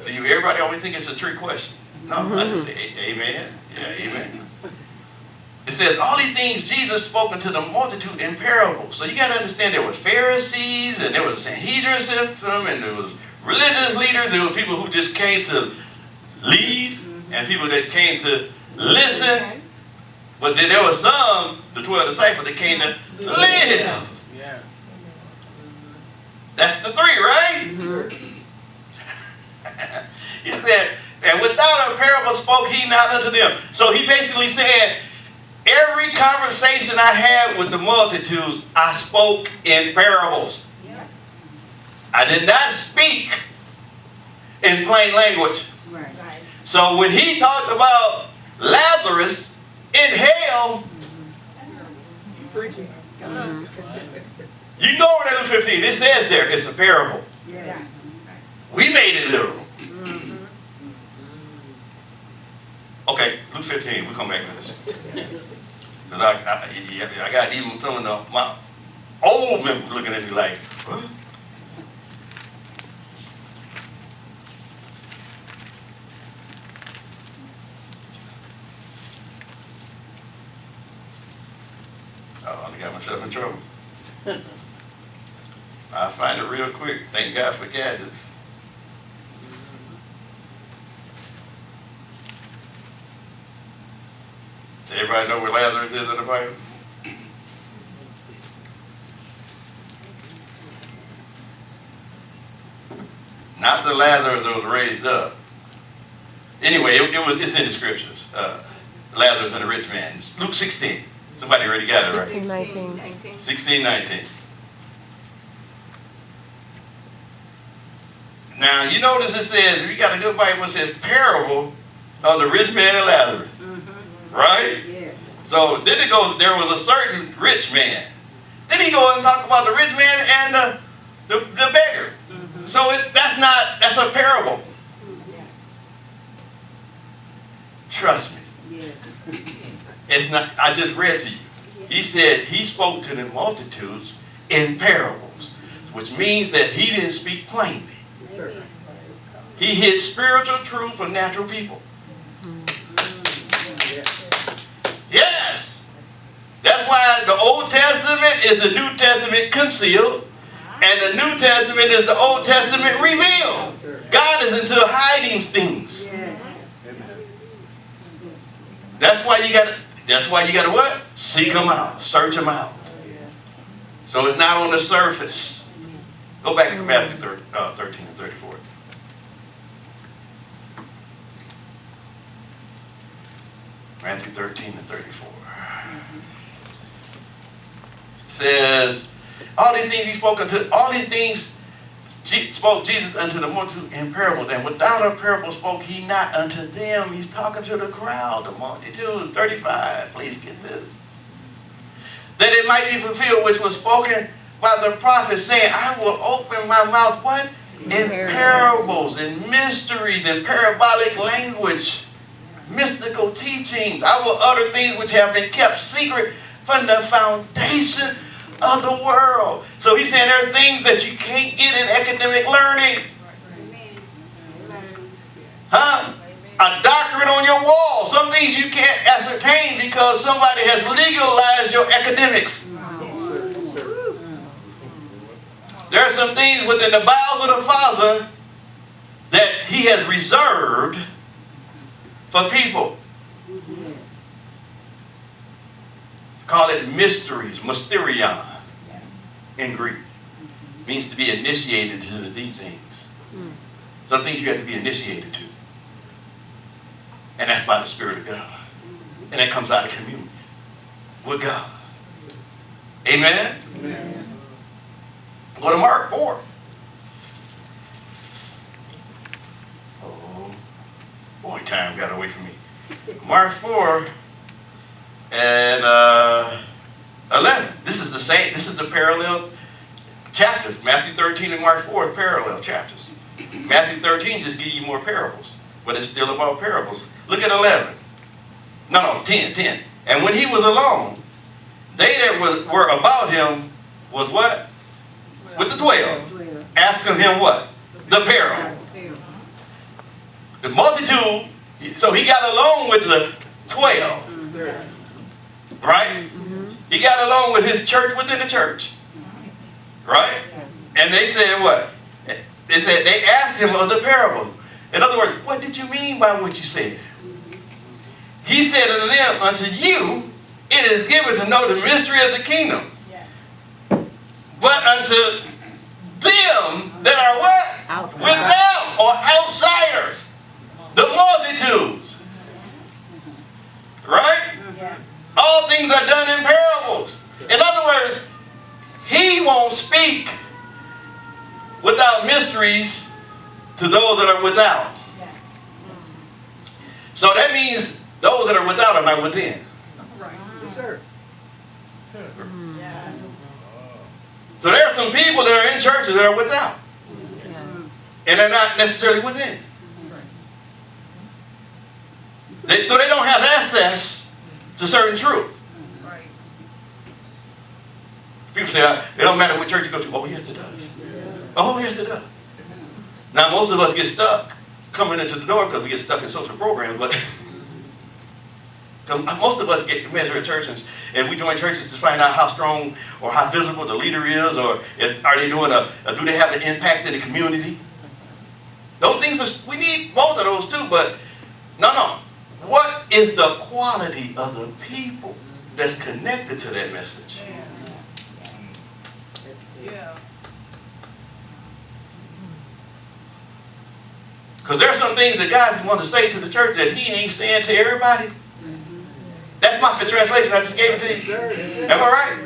See, everybody always think it's a trick question. No, I just say amen. Yeah, amen. It says, all these things Jesus spoke unto the multitude in parables. So you got to understand there was Pharisees, and there was a Sanhedrin system, and there was religious leaders. There were people who just came to leave, and people that came to listen. But then there were some, the 12 disciples, that came to live. Yeah. That's the three, right? He said, and without a parable spoke he not unto them. So he basically said, every conversation I had with the multitudes, I spoke in parables. Yeah. I did not speak in plain language. Right. So when he talked about Lazarus in hell, Preaching. you go over to Luke 15. It says there, it's a parable. Yes. We made it literal. Okay, Luke 15. We'll come back to this. Because I got even some of my old members looking at me like, huh? Oh, I got myself in trouble. I'll find it real quick. Thank God for gadgets. Does everybody know where Lazarus is in the Bible? Not the Lazarus that was raised up. Anyway, it's in the scriptures. Lazarus and the rich man. It's Luke 16. Somebody already got it right. 16:19. 16:19. Now, you notice it says, if you got a good Bible, it says parable of the rich man and Lazarus. Right? Yeah. So then it goes, there was a certain rich man. Then he goes and talk about the rich man and the beggar. So that's a parable. Yes. Trust me. Yeah. It's not, I just read to you. He said he spoke to the multitudes in parables, which means that he didn't speak plainly. He hid spiritual truth from natural people. Yes. That's why the Old Testament is the New Testament concealed, and the New Testament is the Old Testament revealed. God is into hiding things. That's why you gotta what? Seek them out. Search them out. So it's not on the surface. Go back to Matthew 13 and 34. Matthew 13 and 34. It says, all these things spoke Jesus unto the multitude in parables, and without a parable spoke he not unto them. He's talking to the crowd, the multitude. 35, please get this. That it might be fulfilled which was spoken by the prophet, saying, I will open my mouth, what? In parables, in mysteries, in parabolic language, mystical teachings. I will utter things which have been kept secret from the foundation of the world. So he's saying there are things that you can't get in academic learning. Huh? A doctorate on your wall. Some things you can't ascertain because somebody has legalized your academics. There are some things within the bowels of the Father that he has reserved for people. Call it mysteries, mysterion in Greek. Means to be initiated to the deep things. Some things you have to be initiated to. And that's by the Spirit of God. And that comes out of communion with God. Amen? Amen. Go to Mark 4. Oh, boy, time got away from me. Mark 4 and 11. This is the same. This is the parallel chapters. Matthew 13 and Mark 4 are parallel chapters. Matthew 13 just give you more parables, but it's still about parables. Look at 11. No, 10. And when he was alone, they that were about him was what? With the 12. Asking him what? The parable. So he got along with the 12. Right? He got along with his church within the church. Right? And they said what? They asked him of the parable. In other words, what did you mean by what you said? He said unto them, unto you it is given to know the mystery of the kingdom. But unto them that are what? Outside. Without, or outsiders. The multitudes. Right? All things are done in parables. In other words, he won't speak without mysteries to those that are without. So that means those that are without are not within. Yes, sir. So there are some people that are in churches that are without. And they're not necessarily within. So they don't have access to certain truth. People say, it don't matter what church you go to. Oh, yes, it does. Oh, yes, it does. Now, most of us get stuck coming into the door because we get stuck in social programs, but most of us get measured at churches, and we join churches to find out how strong or how visible the leader is, or are they doing do they have an impact in the community? Those things we need both of those too, but no. What is the quality of the people that's connected to that message? Because there's some things that God wants to say to the church that he ain't saying to everybody. That's Moffett translation. I just gave it to you. Am I right?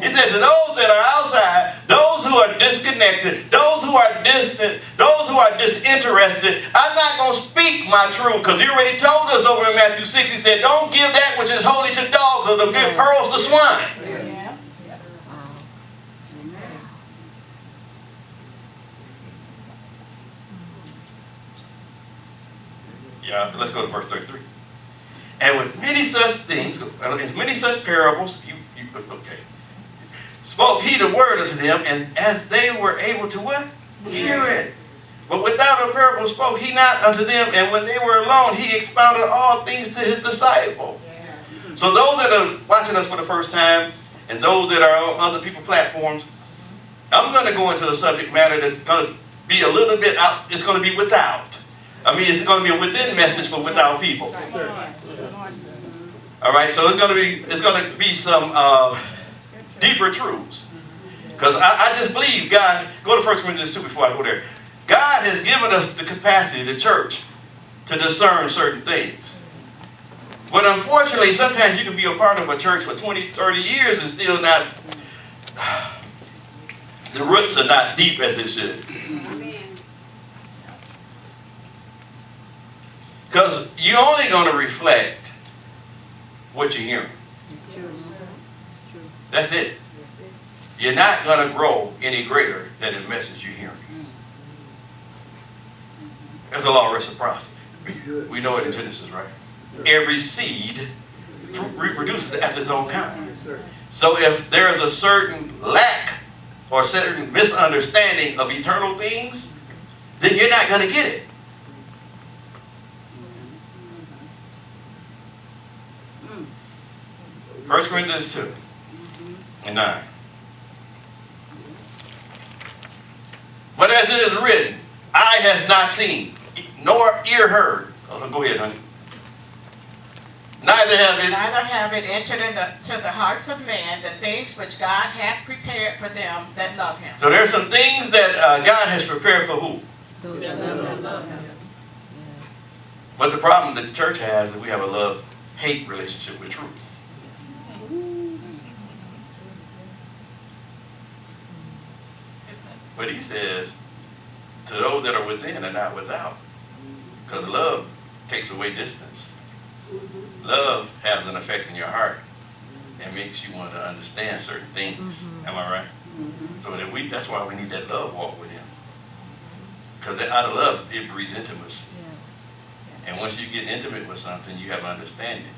He said to those that are outside, those who are disconnected, those who are distant, those who are disinterested, I'm not going to speak my truth, because he already told us over in Matthew 6, he said, don't give that which is holy to dogs, or to give pearls to swine. Yeah, let's go to verse 33. And with many such things, as many such parables, spoke he the word unto them, and as they were able to what? Hear it. But without a parable spoke he not unto them, and when they were alone, he expounded all things to his disciples. So those that are watching us for the first time, and those that are on other people's platforms, I'm going to go into a subject matter that's going to be a little bit out, it's going to be without. I mean, it's going to be a within message for without people. All right, so it's going to be some deeper truths. Because I just believe God, go to 1 Corinthians 2 before I go there. God has given us the capacity, the church, to discern certain things. But unfortunately, sometimes you can be a part of a church for 20, 30 years and still not, the roots are not deep as it should. Because you're only going to reflect what you're hearing. That's it. You're not going to grow any greater than the message you're hearing. There's a law of reciprocity. We know it in Genesis, right? Every seed reproduces after its own kind. So if there's a certain lack or certain misunderstanding of eternal things, then you're not going to get it. First Corinthians 2 and 9. But as it is written, eye has not seen, nor ear heard. Oh, go ahead, honey. Neither have it entered into the hearts of man the things which God hath prepared for them that love him. So there's some things that God has prepared for who? Those that love him. But the problem that the church has is that we have a love-hate relationship with truth. But he says, to those that are within and not without. Because love takes away distance. Love has an effect in your heart and makes you want to understand certain things. Am I right? So that that's why we need that love walk with him. Because out of love, it breeds intimacy. And once you get intimate with something, you have understanding.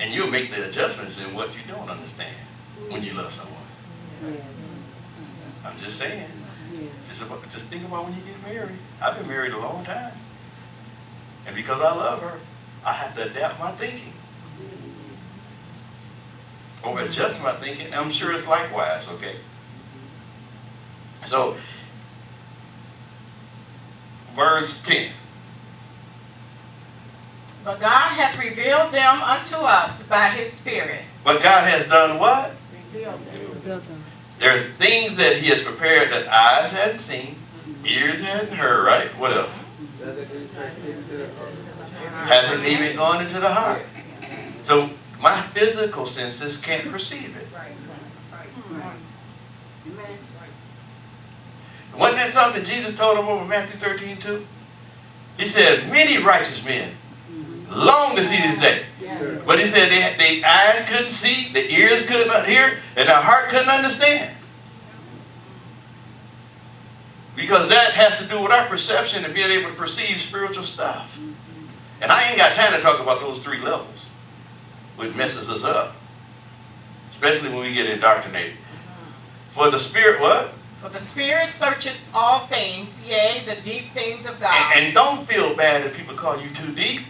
And you'll make the adjustments in what you don't understand when you love someone. I'm just saying. Just think about when you get married. I've been married a long time. And because I love her, I have to adapt my thinking. Or adjust my thinking. I'm sure it's likewise, okay? So, verse 10. But God hath revealed them unto us by his Spirit. But God has done what? Revealed them. There's things that he has prepared that eyes hadn't seen, ears hadn't heard, right? What else? Hasn't even gone into the heart. So my physical senses can't perceive it. Wasn't that something Jesus told them over Matthew 13:2? He said, many righteous men long to see this day. But he said their eyes couldn't see, the ears couldn't hear, and their heart couldn't understand. Because that has to do with our perception and being able to perceive spiritual stuff. And I ain't got time to talk about those 3 levels, which messes us up. Especially when we get indoctrinated. For the Spirit, what? For the Spirit searcheth all things, yea, the deep things of God. And don't feel bad if people call you too deep.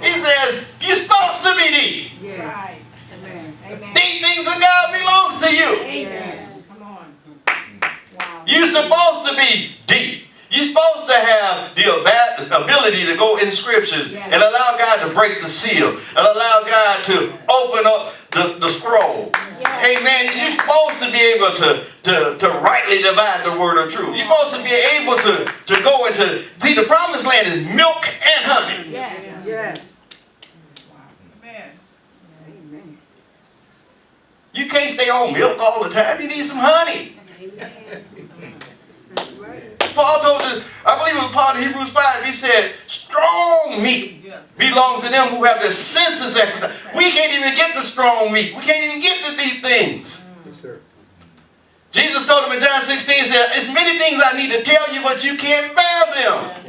He says, you're supposed to be deep. Yes. Right. Amen. Amen. Deep things of God belongs to you. Amen. Come on. Wow. You're supposed to be deep. You're supposed to have the ability to go in scriptures and allow God to break the seal and allow God to open up the scroll. Amen. You're supposed to be able to rightly divide the word of truth. You're supposed to be able to go into, see, the promised land is milk and honey. Yes. Yes. Amen. You can't stay on milk all the time. You need some honey. That's right. Paul told us, I believe it was Paul in Hebrews 5, he said, strong meat belongs to them who have their senses exercised. We can't even get the strong meat. We can't even get the deep things. Yes, sir. Jesus told him in John 16, he said, there's many things I need to tell you, but you can't bear them.